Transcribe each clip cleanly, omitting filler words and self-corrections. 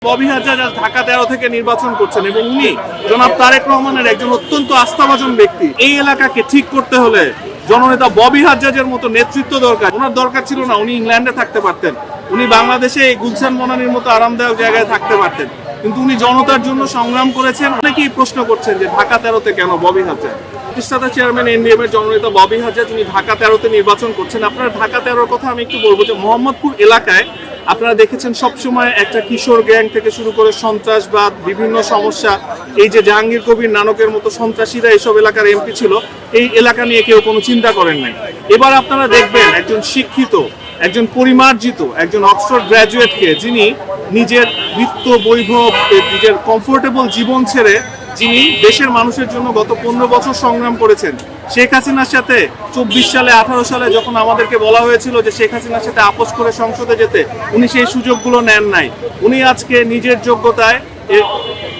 ববি হাজ্জাজ ঢাকা 13 থেকে নির্বাচন করছেন এবং উনি জনাব তারেক রহমানের একজন অত্যন্ত আস্থাভাজন ব্যক্তি। এই এলাকাকে ঠিক করতে হলে জননেতা ববি হাজ্জাজের মতো নেতৃত্ব দরকার। ওনার দরকার ছিল না উনি ইংল্যান্ডে থাকতে পারতেন, উনি বাংলাদেশে এই গুলশান বনানীর মতো আরামদায়ক জায়গায় থাকতে পারতেন, কিন্তু উনি জনতার জন্য সংগ্রাম করেছেন। অনেকেই প্রশ্ন করছেন যে ঢাকা 13-তে কেন ববি হাজ্জাজ? প্রতিষ্ঠাতা চেয়ারম্যান এনডিএম এর জননেতা ববি হাজ্জাজ উনি ঢাকা 13-তে নির্বাচন করছেন। আপনারা ঢাকা 13-র কথা আমি একটু বলবো যে মোহাম্মদপুর এলাকায় আপনারা দেখেছেন সবসময় একটা কিশোর গ্যাং থেকে শুরু করে সন্ত্রাসবাদ, বিভিন্ন সমস্যা, এই যে জাহাঙ্গীর কবির নানকের মতো সন্ত্রাসীরা এইসব এলাকার এমপি ছিল, এই এলাকা নিয়ে কেউ কোনো চিন্তা করেন নাই। এবার আপনারা দেখবেন একজন শিক্ষিত, একজন পরিমার্জিত, একজন অক্সফোর্ড গ্র্যাজুয়েটকে, যিনি নিজের বৃত্ত বৈভব, নিজের কমফোর্টেবল জীবন ছেড়ে যিনি দেশের মানুষের জন্য গত 15 বছর সংগ্রাম করেছেন। শেখ হাসিনার সাথে 24 সালে 18 সালে যখন আমাদেরকে বলা হয়েছিল যে শেখ হাসিনার সাথে আপোষ করে সংসদে যেতে, উনি সেই সুযোগগুলো নেন নাই। উনি আজকে নিজের যোগ্যতায়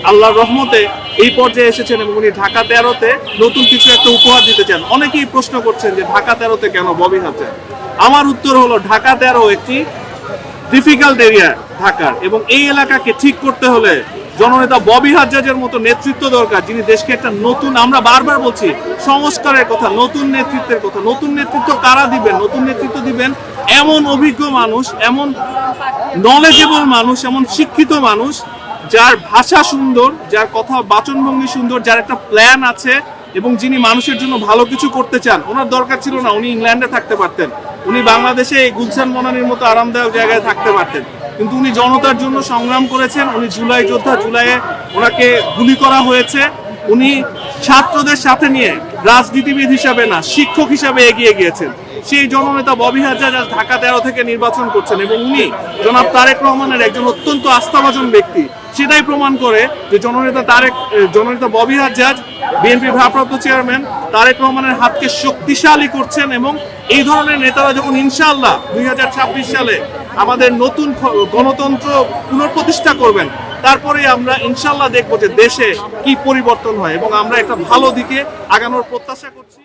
আল্লাহর রহমতে এই পর্যায়ে এসেছেন এবং উনি ঢাকা 13-তে নতুন কিছু একটা উপহার দিতে চান। অনেকেই প্রশ্ন করছেন যে ঢাকা 13-তে কেন ববি হাজ্জাজ? আমার উত্তর হলো ঢাকা 13 একটি ডিফিকাল্ট এরিয়া ঢাকার, এবং এই এলাকাকে ঠিক করতে হলে জননেতা ববি হাজ্জাজের মতো নেতৃত্ব দরকার, যিনি দেশকে একটা নতুন, আমরা বারবার বলছি সংস্কারের কথা, নতুন নেতৃত্বের কথা। নতুন নেতৃত্ব কারা দিবেন? নতুন নেতৃত্ব দিবেন এমন অভিজ্ঞ মানুষ, এমন নলেজেবল মানুষ, এমন শিক্ষিত মানুষ, যার ভাষা সুন্দর, যার কথা বাচনভঙ্গি সুন্দর, যার একটা প্ল্যান আছে এবং যিনি মানুষের জন্য ভালো কিছু করতে চান। ওনার দরকার ছিল না উনি ইংল্যান্ডে থাকতে পারতেন, উনি বাংলাদেশে এই গুলশান বনানীর মতো আরামদায়ক জায়গায় থাকতে পারতেন, কিন্তু উনি জনতার জন্য সংগ্রাম করেছেন। উনি জুলাই যোদ্ধা, জুলাইয়ে ওনাকে গুলি করা হয়েছে। উনি ছাত্রদের সাথে নিয়ে রাজনীতিবিদ হিসাবে না, শিক্ষক হিসাবে এগিয়ে গিয়েছেন। সেই জননেতা ববি হাজ্জাজ ঢাকা 13 থেকে নির্বাচন করছেন এবং উনি জনাব তারেক রহমানের একজন অত্যন্ত আস্থাভাজন ব্যক্তি। সেটাই প্রমাণ করে যে জননেতা ববি হাজ্জাজ বিএনপির ভারপ্রাপ্ত চেয়ারম্যান তারেক রহমানের হাতকে শক্তিশালী করছেন, এবং এই ধরনের নেতারা যখন ইনশাআল্লাহ 2026 সালে আমাদের নতুন গণতন্ত্র পুনঃপ্রতিষ্ঠা করবেন, তারপরে আমরা ইনশাআল্লাহ দেখবো যে দেশে কি পরিবর্তন হয় এবং আমরা একটা ভালো দিকে আগানোর প্রত্যাশা করছি।